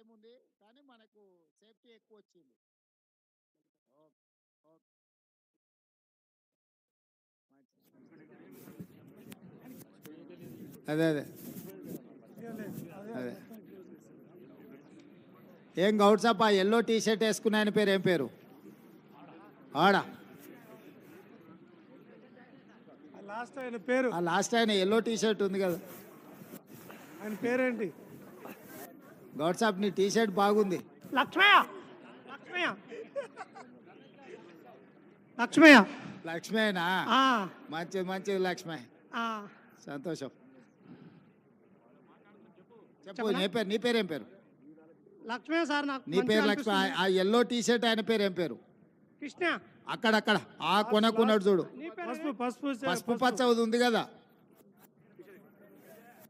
ఏముంది కానీ మనకు సేఫ్టీ ఎక్కువ వచ్చింది. ఓకే, ఓకే, అదే అదే అదే. ఏం గౌడ్ సాబ్, ఆ ఎల్లో టీ షర్ట్ వేసుకున్న ఆయన పేరు ఏం పేరు? ఆడా లాస్ట్ ఆయన పేరు, ఆ లాస్ట్ ఆయన ఎల్లో టీ షర్ట్ ఉంది కదా. ఆయన పేరేంటి? గౌడ్ సాబ్ నీ టీ షర్ట్ బాగుంది. లక్ష్మయ్య, లక్ష్మయ్య, లక్ష్మయ్య. లక్ష్మేనా? ఆ, మంచిది మంచిది లక్ష్మే, ఆ. సంతోషం. చెప్పు, నీ పేరు ఏం పేరు? లక్ష్మయ్య సార్, నాకు నీ మంచిగా పేరు లక్ష్మి. అనిపిస్తుంది. ఆ ఎల్లో టీ షర్ట్ ఆయన పేరు ఏం పేరు? కృష్ణ. అక్కడక్కడ ఆ కొనకున్నాడు చూడు, నీ పేరు పసుపు, పసుపు, పసుపు పచ్చ ఉంది కదా.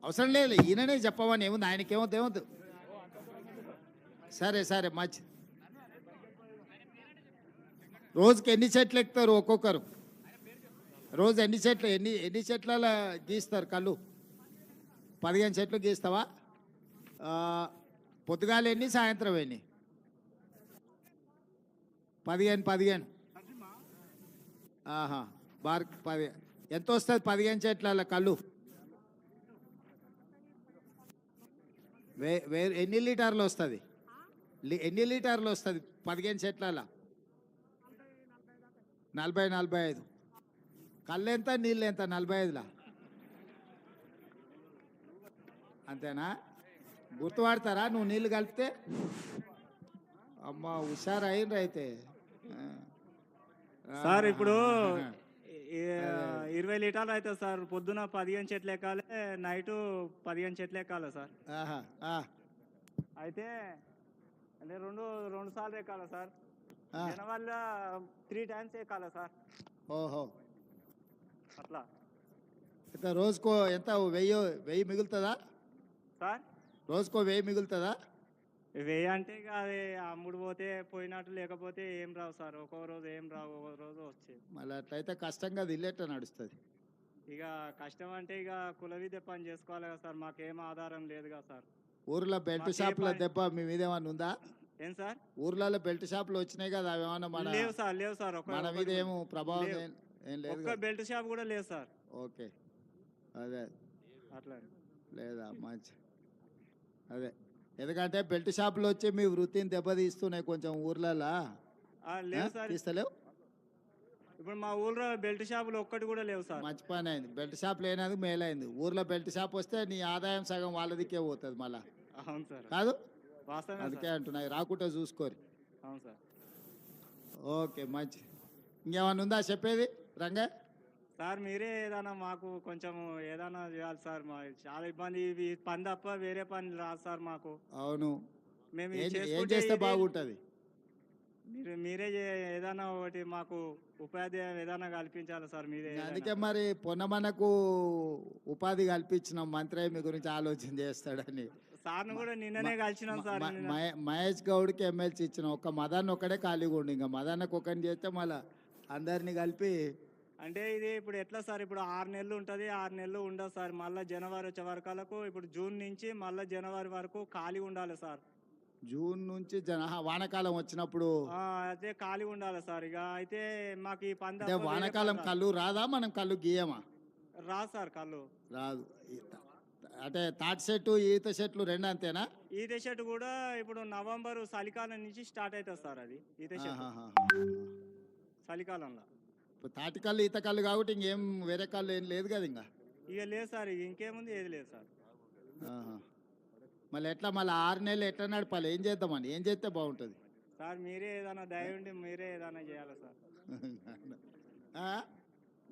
అవసరం లేదు, ఈయననే చెప్పమని ఏముంది, ఆయనకేమవుతుంది ఏమవుతుంది. సరే సరే మంచి. రోజుకి ఎన్ని చెట్లు ఎక్కుతారు ఒక్కొక్కరు? రోజు ఎన్ని చెట్లు, ఎన్ని చెట్ల గీస్తారు కళ్ళు? 15 చెట్లు గీస్తావా? పొద్దుగాల ఎన్ని, సాయంత్రం ఎన్ని? 15. ఆహా, బార్ 10. ఎంత వస్తుంది 15 చెట్ల కళ్ళు? ఎన్ని లీటర్లు వస్తుంది? ఎన్ని లీటర్లు వస్తుంది 15 చెట్ల? 40-45. కళ్ళు ఎంత, నీళ్ళు ఎంత 45లా? అంతేనా? గుర్తుపడతారా నువ్వు నీళ్ళు కలిపితే? అమ్మ హుషారు అయిండ్రు అయితే. సార్ ఇప్పుడు 20 లీటర్లు అవుతుంది సార్. పొద్దున 15 చెట్లు ఎక్కాలి, నైటు 15 చెట్లు ఎక్కాలి సార్. అయితే అంటే రెండు సార్లు ఎక్కాలి సార్. వల్ల 3 టైమ్స్ ఎక్కాలి సార్. ఓహో, అట్లా. అయితే రోజుకో ఎంత, 1000 మిగులుతుందా సార్? రోజుకో 1000 మిగులుతుందా? 1000 అంటే ఇక అది అమ్ముడు పోతే పోయినట్టు, లేకపోతే ఏం రావు సార్. ఒక్కో రోజు ఏం రావు, ఒక్కో రోజు వచ్చేది. మళ్ళీ అట్లయితే కష్టంగా ఇల్లేట నడుస్తుంది. ఇక కష్టం అంటే ఇక కుల విద్య పని చేసుకోవాలి కదా సార్. మాకేం ఆధారం లేదు కదా సార్. ఊర్లో బెల్ట్ షాపుల దెబ్బ మీ మీద ఏమన్నా ఉందా? ఏం సార్? ఊర్లలో బెల్ట్ షాపులు వచ్చినాయి కదా, అవి ఏమన్నా లేవు సార్, లేవు సార్. మన మీద ఏమో ప్రభావం ఏం లేదు. ఒక్క బెల్ట్ షాప్ కూడా లేదు సార్. ఓకే, అదే అట్లా లేదా మంచి. అదే, ఎందుకంటే బెల్ట్ షాపులు వచ్చి మీ వృత్తిని దెబ్బతీస్తున్నాయి కొంచెం ఊర్లలో. లేవు సార్, తీస్తలేవు. ఇప్పుడు మా ఊర్లో బెల్ట్ షాపులు ఒక్కటి కూడా లేవు సార్. మంచి పని అయింది, బెల్ట్ షాప్ లేనందుకు మేలైంది. ఊర్లో బెల్ట్ షాప్ వస్తే నీ ఆదాయం సగం వాళ్ళదికే పోతుంది మళ్ళా. అవును సార్, కాదు? వాస్తవమే. అందుకే అంటున్నాయి, రాకుండా చూసుకోరు. అవును సార్. ఓకే మంచి. ఇంకేమన్నా ఉందా చెప్పేది రంగా? సార్ మీరే ఏదైనా మాకు కొంచెం ఏదైనా చేయాలి సార్. మా చాలా ఇబ్బంది, ఇవి పని తప్ప వేరే పని రాదు సార్ మాకు. అవును, మేము ఏం చేస్తే బాగుంటుంది? మీరే ఏదైనా ఒకటి మాకు ఉపాధి ఏదైనా కల్పించాలి సార్ మీరే. అందుకే మరి పొన్నమనకు ఉపాధి కల్పించిన మంత్రి మీ గురించి ఆలోచన చేస్తాడని. సార్ను కూడా నిన్ననే కలిసినాం సార్. మహేష్ గౌడ్కి ఎమ్మెల్సీ ఇచ్చిన ఒక్క మదన్ ఒక్కడే ఖాళీగా ఉండి, ఇంకా మదన్నకు ఒకరిని చేస్తే మళ్ళీ అందరినీ కలిపి. అంటే ఇది ఇప్పుడు ఎట్లా సార్? ఇప్పుడు 6 నెలలు ఉంటుంది, 6 నెలలు ఉండదు సార్. మళ్ళీ జనవరి వచ్చే వరకు, ఇప్పుడు జూన్ నుంచి మళ్ళీ జనవరి వరకు ఖాళీ ఉండాలి సార్. జూన్ నుంచి వానాకాలం వచ్చినప్పుడు అయితే ఖాళీ ఉండాలి సార్. ఇక అయితే మాకు ఈ పంద వానాకాలం కళ్ళు రాదా? మనం కళ్ళు గీయమా? రాదు సార్, కళ్ళు రాదు. అంటే తాటి చెట్టు ఈత చెట్లు రెండు అంతేనా? ఈత చెట్టు కూడా ఇప్పుడు నవంబర్ చలికాలం నుంచి స్టార్ట్ అవుతుంది సార్. అది ఈత చెట్టు చలికాలంలో. తాటి కళ్ళు ఈత కళ్ళు కాబట్టి ఇంకేం వేరే కళ్ళు ఏం లేదు కదా ఇంకా? ఇక లేదు సార్, ఇంకేముంది, ఏది లేదు సార్. మళ్ళీ ఎట్లా, మళ్ళీ 6 నెలలు ఎట్లా నడపాలి? ఏం చేద్దామని, ఏం చేస్తే బాగుంటుంది సార్? మీరే ఏదైనా దయ ఉండి మీరే ఏదైనా చేయాలి సార్.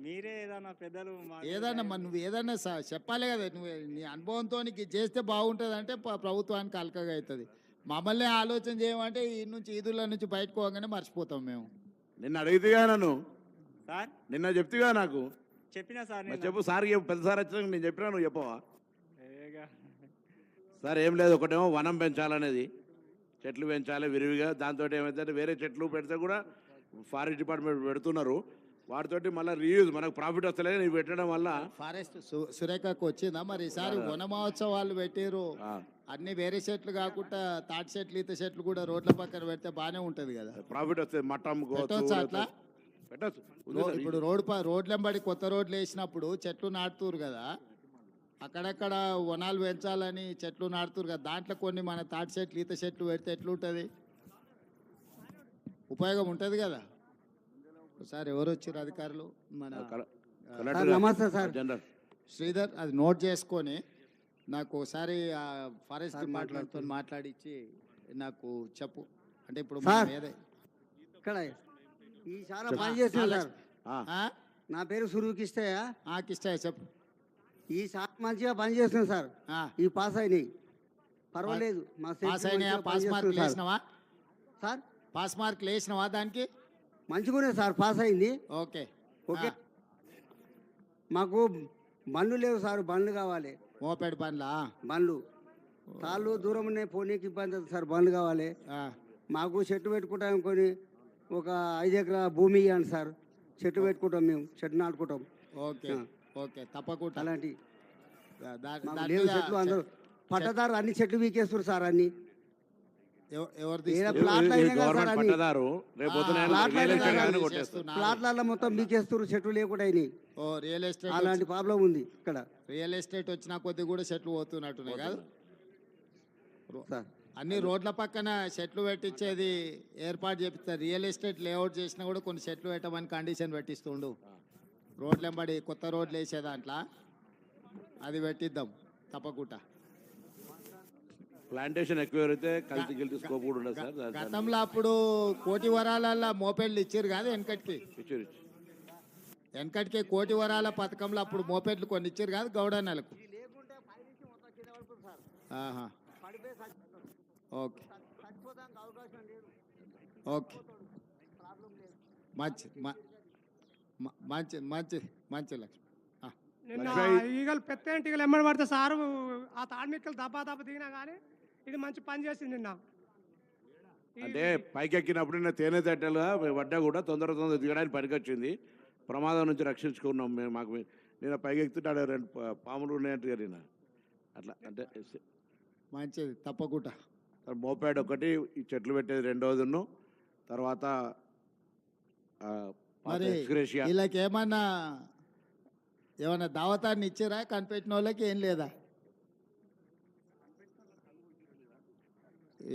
మీరే ఏదైనా పెద్దలు ఏదన్నా నువ్వు ఏదన్నా చెప్పాలి కదా. నువ్వు నీ అనుభవంతో నీకు చేస్తే బాగుంటుంది అంటే ప్రభుత్వానికి అలకగా అవుతుంది. మమ్మల్ని ఆలోచన చేయమంటే ఈ నుంచి ఈదుల నుంచి బయటకు పోగానే మర్చిపోతాం మేము. నిన్న అడిగితేగా నన్ను సార్, నిన్న చెప్తిగా నాకు చెప్పినా సార్. చెప్పు సార్, పెద్ద సార్ వచ్చినాక నేను చెప్పినా, నువ్వు చెప్పవా? సార్ ఏం లేదు, ఒకటేమో వనం పెంచాలనేది, చెట్లు పెంచాలి విరివిగా. దాంతో ఏమైతే వేరే చెట్లు పెడితే కూడా ఫారెస్ట్ డిపార్ట్మెంట్ పెడుతున్నారు. వాటితోటి మళ్ళీ రీయూజ్ మనకు ప్రాఫిట్ వస్తలేదు నీవు పెట్టడం వల్ల ఫారెస్ట్ సురేఖకు వచ్చిందా మరి ఈసారి వన మహోత్సవాలు పెట్టారు ఆ, అన్ని వేరే చెట్లు కాకుండా తాటి చెట్లు ఈత చెట్లు కూడా రోడ్ల పక్కన పెడితే బాగానే ఉంటది కదా ప్రాఫిట్ వస్తుంది మటం పెట్టొచ్చా అట్లా? పెట్టచ్చు ఉంది సార్. ఇప్పుడు రోడ్లెంబడి కొత్త రోడ్లు వేసినప్పుడు చెట్లు నాటుతురు కదా, అక్కడక్కడ వనాలు పెంచాలని చెట్లు నాటుతురు కదా, దాంట్లో కొన్ని మన తాటి చెట్లు ఈత చెట్లు పెడితే ఎట్లుంటుంది, ఉపయోగం ఉంటుంది కదా. ఒకసారి ఎవరు వచ్చారు అధికారులు, మన కలెక్టర్ గారు, నమస్తే సార్. జనరల్ శ్రీధర్, అది నోట్ చేసుకొని నాకు ఒకసారి ఫారెస్ట్ డిపార్ట్మెంట్తో మాట్లాడించి నాకు చెప్పు. అంటే ఇప్పుడు మనం సార్. ఏదే ఇక్కడ ఈ చాలా పని చేస్తున్నాం సార్. ఆ, నా పేరు సురుకిష్టయ్య. కిష్టయ్య చెప్పు. ఈ సార్ మంచిగా పని చేస్తున్నాం సార్. ఆ, ఈ పాస్ అయినాయి, పర్వాలేదు. మా సేఫ్టీ పాస్ అయినాయా? మంచిగా పాస్ మార్కులు పనిచేస్తుంది సార్. వేసినావా? సార్ పాస్ మార్కులు వేసినావా దానికి? మంచిగానే సార్, పాస్ అయింది. Okay okay. మాకు బండ్లు లేవు సార్, బండ్లు కావాలి. మోపెడ్ పనులా? బండ్లు తాళ్ళు దూరం ఉన్నాయి, పోనీకి ఇబ్బంది అవుతుంది సార్, బండ్లు కావాలి. మాకు చెట్టు పెట్టుకుంటాం, కొని ఒక 5 ఎకరాల భూమి ఇవ్వండి సార్. చెట్టు పెట్టుకుంటాం, మేము చెట్టు నాటుకుంటాం. ఓకే ఓకే తప్పకుండా. అలాంటి దాని మాకు దాని లేవు మీద చెట్లు. అందరూ పట్టదారు అన్ని చెట్లు వీకేస్తారు సార్. అన్ని ఎవరు ఏదో తీసుకు- ప్లాట్లు అయినా కదా సార్, గవర్నమెంట్ అన్ని పట్టదారు రేపు పొద్దున ఆయన ప్లాట్లు రియల్ అయినా ఎస్టేట్ కదా కానీ చేస్తున్నారు. కొట్టేస్తారు. ప్లాట్లలో మొత్తం వీకేస్తారు, చెట్లు లేకుండా అయినాయి. ఓ రియల్ ఎస్టేట్ అలాంటి ప్రాబ్లం ఉంది ఇక్కడ రియల్ ఎస్టేట్ వచ్చిన కొద్ది కూడా చెట్లు పోతున్నట్టున్నాయి కాదు. సార్. అన్ని రోడ్ల పక్కన చెట్లు పెట్టించేది ఏర్పాటు చేపిస్తారు. రియల్ ఎస్టేట్ లేఅవుట్ చేసినా కూడా కొన్ని చెట్లు పెట్టమని కండిషన్ పెట్టిస్తుండు. రోడ్లెంబడి కొత్త రోడ్లు వేసే దాంట్లో అది పెట్టిద్దాం తప్పకుండా. ప్లాంటేషన్ ఎక్కువ అయితే కలిసి గిల్తి స్కోప్ కూడా ఉండదు సార్. గతంలో అప్పుడు కోటి వరాలల్లో మోపెడ్లు ఇచ్చారు కాదు వెనకటికి. వెనకటికి కోటి వరాల పథకంలో అప్పుడు మోపెడ్లు కొన్ని ఇచ్చారు కాదు గౌడన్నలకు. ఆహా. ఓకే ఓకే మంచి మంచి మంచి మంచి లక్ష్మి. నిన్న ఈగలు పెద్ద ఈగలు ఎమ్మడి పడితే సారు ఆ తాడిమిక్కలు దబ్బా దిగినా కానీ ఇది మంచి పని చేసింది నిన్న. అంటే పైకి ఎక్కినప్పుడు నేను తేనె తట్టెలుగా పడ్డా కూడా తొందర దిగడానికి పనికొచ్చింది. ప్రమాదం నుంచి రక్షించుకున్నాం మేము. మాకు నేను పైకి ఎక్కుతుంటే ఆడ 2 పాములు ఉన్నాయంటే నిన్న అట్లా. అంటే మంచిది తప్పకుండా. మోపాడ్ ఒకటి, ఈ చెట్లు పెట్టేది రెండోదిను, తర్వాత మరి ఎక్స్గ్రేషియా. వీళ్ళకి ఏమన్నా దావతాన్ని ఇచ్చారా కనిపెట్టిన వాళ్ళకి? ఏం లేదా?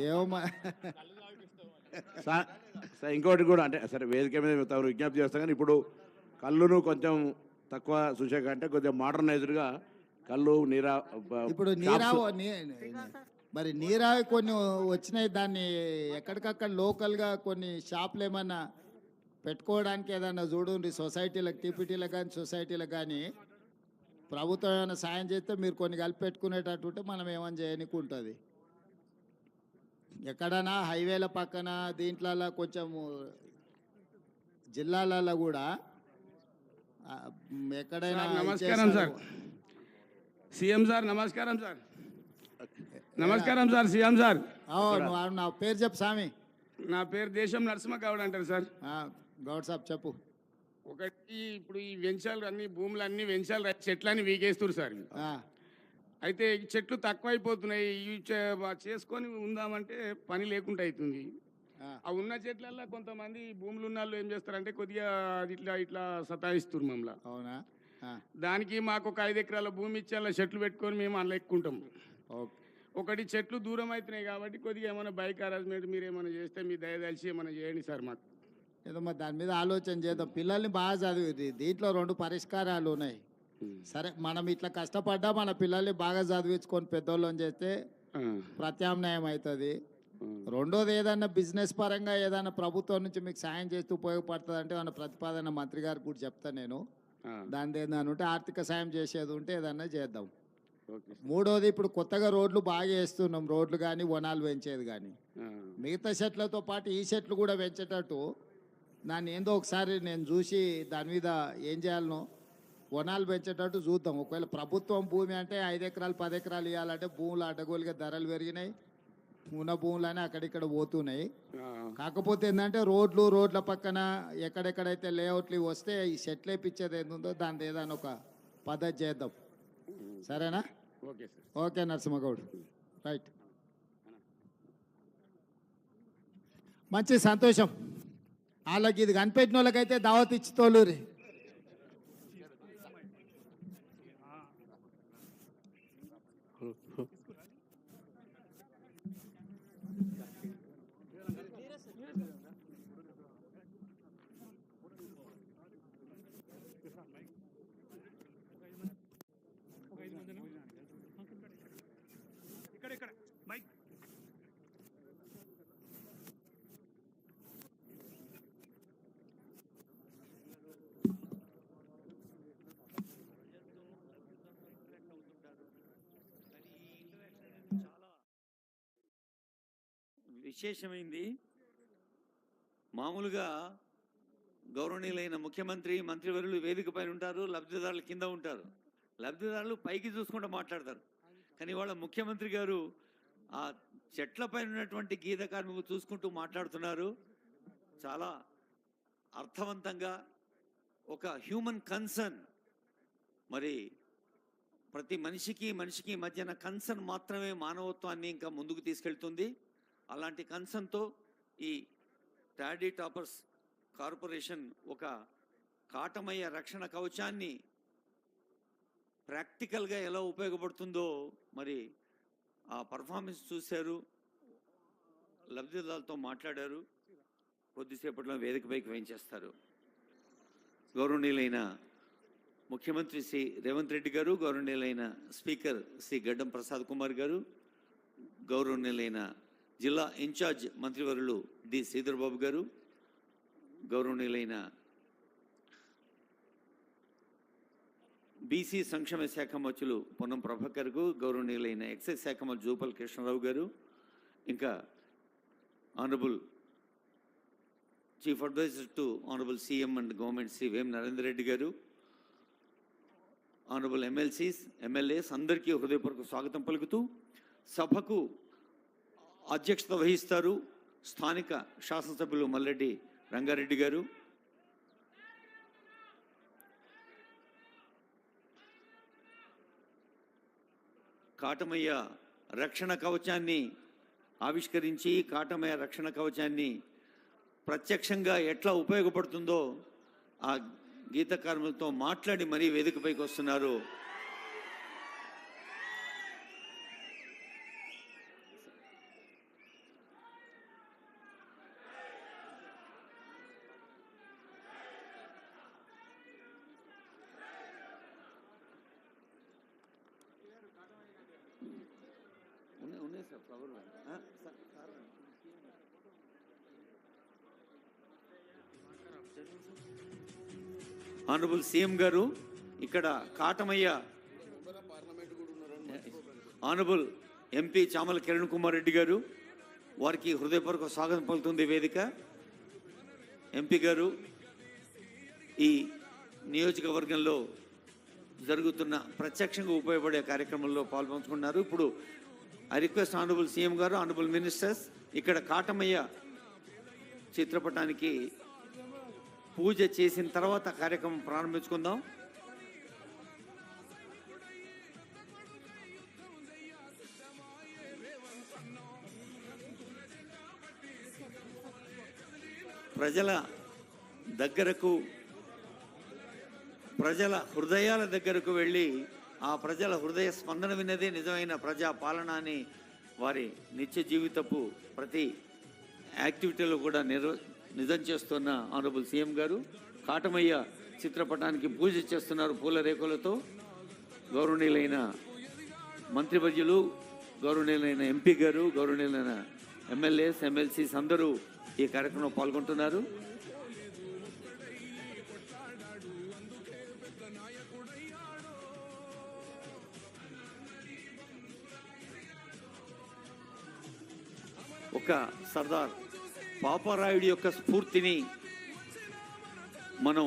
ఏమో సార్ ఇంకోటి కూడా అంటే సరే వేదిక మీద తమరు విజ్ఞప్తి చేస్తాం కానీ ఇప్పుడు కళ్ళును కొంచెం తక్కువ చూసే కంటే కొంచెం మోడర్నైజ్డ్గా కళ్ళు ఇప్పుడు మరి నీరావి కొన్ని వచ్చినాయి. దాన్ని ఎక్కడికక్కడ లోకల్గా కొన్ని షాపులు ఏమన్నా పెట్టుకోవడానికి ఏదన్నా చూడండి. సొసైటీలకు, టీపీటీలకు కానీ సొసైటీలకు కానీ ప్రభుత్వం ఏమైనా సాయం చేస్తే మీరు కొన్ని కలిపి పెట్టుకునేటట్టు ఉంటే మనం ఏమైనా చేయడానికి ఉంటుంది. ఎక్కడైనా హైవేల పక్కన దీంట్లలో కొంచెం జిల్లాలలో కూడా ఎక్కడైనా నమస్కారం సార్. సీఎం సార్ నమస్కారం సార్. నమస్కారం సార్ సీఎం సార్. నా పేరు చెప్పు స్వామి. నా పేరు దేశం నరసింహ గౌడ్ అంటారు సార్. గౌడ్ సాబ్ చెప్పు. ఒకటి ఇప్పుడు ఈ వెంచాలు అన్ని భూములు అన్ని వెంచాలు చెట్లన్నీ వీకేస్తారు సార్. అయితే ఈ చెట్లు తక్కువైపోతున్నాయి. ఇవి చేసుకొని ఉందామంటే పని లేకుండా అవుతుంది. ఆ ఉన్న చెట్లల్లో కొంతమంది భూములు ఉన్న వాళ్ళు ఏం చేస్తారంటే కొద్దిగా ఇట్లా సతాయిస్తారు మమ్మల్ని. అవునా? దానికి మాకు ఒక 5 ఎకరాల భూమి ఇచ్చి అలా చెట్లు పెట్టుకొని మేము అలా ఎక్కుంటాం. ఒకటి చెట్లు దూరం అవుతున్నాయి కాబట్టి కొద్దిగా ఏమైనా బైక్ అరేంజ్మెంట్ మీరు ఏమైనా చేస్తే మీ దయదలిచి ఏమైనా చేయండి సార్ మాకు. ఏదో మరి దాని మీద ఆలోచన చేద్దాం. పిల్లల్ని బాగా చదివి దీంట్లో 2 పరిష్కారాలు ఉన్నాయి. సరే మనం ఇట్లా కష్టపడ్డా మన పిల్లల్ని బాగా చదివించుకొని పెద్దోళ్ళని చేస్తే ప్రత్యామ్నాయం అవుతుంది. రెండోది ఏదన్నా బిజినెస్ పరంగా ఏదైనా ప్రభుత్వం నుంచి మీకు సాయం చేస్తూ ఉపయోగపడుతుంది అంటే మన ప్రతిపాదన మంత్రి గారికి కూడా చెప్తాను నేను. దాని ఏదైనా ఉంటే ఆర్థిక సాయం చేసేది ఉంటే ఏదన్నా చేద్దాం. మూడోది ఇప్పుడు కొత్తగా రోడ్లు బాగా వేస్తున్నాం. రోడ్లు కానీ వనాలు పెంచేది కానీ మిగతా చెట్లతో పాటు ఈ చెట్లు కూడా పెంచేటట్టు దాన్ని ఏందో ఒకసారి నేను చూసి దాని మీద ఏం చేయాలనో వనాలు పెంచేటట్టు చూద్దాం. ఒకవేళ ప్రభుత్వం భూమి అంటే 5 ఎకరాలు 10 ఎకరాలు ఇవ్వాలంటే భూములు అడ్డగోలుగా ధరలు పెరిగినాయి. ఉన్న భూములని అక్కడిక్కడ పోతున్నాయి. ఆ, కాకపోతే ఏంటంటే రోడ్ల పక్కన ఎక్కడెక్కడైతే లేఅవుట్లు వస్తే ఈ సెట్లు వేయించేది ఏందో దాని ఏదైనా ఒక పద్ధతి చేద్దాం. సరేనా? Okay sir. Okay Narasimha Goud, right. మంచి సంతోషం. వాళ్ళకి ఇది కనిపెట్టిన వాళ్ళకైతే దావత్ ఇచ్చి తోలూరి. విశేషమైంది. మామూలుగా గౌరవనీయులైన ముఖ్యమంత్రి, మంత్రివర్యులు వేదిక పైన ఉంటారు, లబ్ధిదారులు కింద ఉంటారు. లబ్ధిదారులు పైకి చూసుకుంటూ మాట్లాడతారు. కానీ వాళ్ళ ముఖ్యమంత్రి గారు ఆ చెట్ల పైన ఉన్నటువంటి గీత కార్మికులు చూసుకుంటూ మాట్లాడుతున్నారు. చాలా అర్థవంతంగా ఒక హ్యూమన్ కన్సర్న్, మరి ప్రతి మనిషికి మధ్యన కన్సర్న్ మాత్రమే మానవత్వాన్ని ఇంకా ముందుకు తీసుకెళ్తుంది. అలాంటి కన్సర్న్తో ఈ టాడీ టాపర్స్ కార్పొరేషన్ ఒక కాటమయ్య రక్షణ కవచాన్ని ప్రాక్టికల్గా ఎలా ఉపయోగపడుతుందో మరి ఆ పర్ఫార్మెన్స్ చూశారు, లబ్ధిదారులతో మాట్లాడారు. కొద్దిసేపట్లో వేదికపైకి వేయించేస్తారు. గౌరవనీయులైన ముఖ్యమంత్రి శ్రీ రేవంత్ రెడ్డి గారు, గౌరవనీయులైన స్పీకర్ శ్రీ గడ్డం ప్రసాద్ కుమార్ గారు, గౌరవనీయులైన జిల్లా ఇన్ఛార్జ్ మంత్రివర్యులు డి శ్రీధర్ బాబు గారు, గౌరవనీయులైన బీసీ సంక్షేమ శాఖ మంత్రులు పొన్నం ప్రభాకర్ గారు, గౌరవనీయులైన ఎక్సైజ్ శాఖ మంత్రి జూపల్ కృష్ణారావు గారు, ఇంకా honourable chief adviser to honourable CM and government Shri Vem Narender Reddy గారు, ఆనరబుల్ ఎమ్మెల్సీస్, ఎమ్మెల్యేస్ అందరికీ హృదయపూర్వక స్వాగతం పలుకుతూ సభకు అధ్యక్షత వహిస్తారు స్థానిక శాసనసభ్యులు మల్రెడ్డి రంగారెడ్డి గారు. కాటమయ్య రక్షణ కవచాన్ని ఆవిష్కరించి కాటమయ్య రక్షణ కవచాన్ని ప్రత్యక్షంగా ఎట్లా ఉపయోగపడుతుందో ఆ గీత కార్మికులతో మాట్లాడి మరీ వేదికపైకి వస్తున్నారు. ఉన్నాయి సార్ ఫ్లవర్ ఆనరబుల్ సీఎం గారు, ఇక్కడ కాటమయ్య ఆనరబుల్ ఎంపీ చామల కిరణ్ కుమార్ రెడ్డి గారు, వారికి హృదయపూర్వక స్వాగతం పలుకుతుంది వేదిక. ఎంపీ గారు ఈ నియోజకవర్గంలో జరుగుతున్న ప్రత్యక్షంగా ఉపయోగపడే కార్యక్రమంలో పాల్పంచుకున్నారు. ఇప్పుడు ఐ రిక్వెస్ట్ ఆనరబుల్ సీఎం గారు, ఆనరబుల్ మినిస్టర్స్, ఇక్కడ కాటమయ్య చిత్రపటానికి పూజ చేసిన తర్వాత కార్యక్రమం ప్రారంభించుకుందాం. ప్రజల దగ్గరకు, ప్రజల హృదయాల దగ్గరకు వెళ్ళి ఆ ప్రజల హృదయ స్పందన విన్నదే నిజమైన ప్రజా పాలన అని వారి నిత్య జీవితపు ప్రతి యాక్టివిటీలో కూడా నిజం చేస్తున్న ఆనరబుల్ సీఎం గారు కాటమయ్య చిత్రపటానికి పూజ చేస్తున్నారు పూల రేకులతో. గౌరవనీయులైన మంత్రివర్యులు, గౌరవనీయులైన ఎంపీ గారు, గౌరవనీయులైన ఎమ్మెల్యేస్, ఎమ్మెల్సీస్ అందరూ ఈ కార్యక్రమంలో పాల్గొంటున్నారు. ఒక సర్దార్ పాపారాయుడి యొక్క స్ఫూర్తిని మనం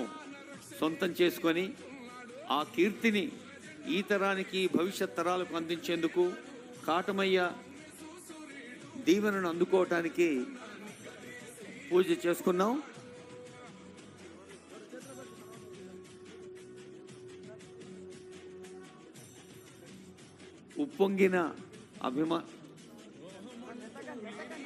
సొంతం చేసుకొని ఆ కీర్తిని ఈ తరానికి, భవిష్యత్ తరాలకు అందించేందుకు కాటమయ్య దీవెనను అందుకోవటానికి పూజ చేసుకున్నాం. ఉప్పొంగిన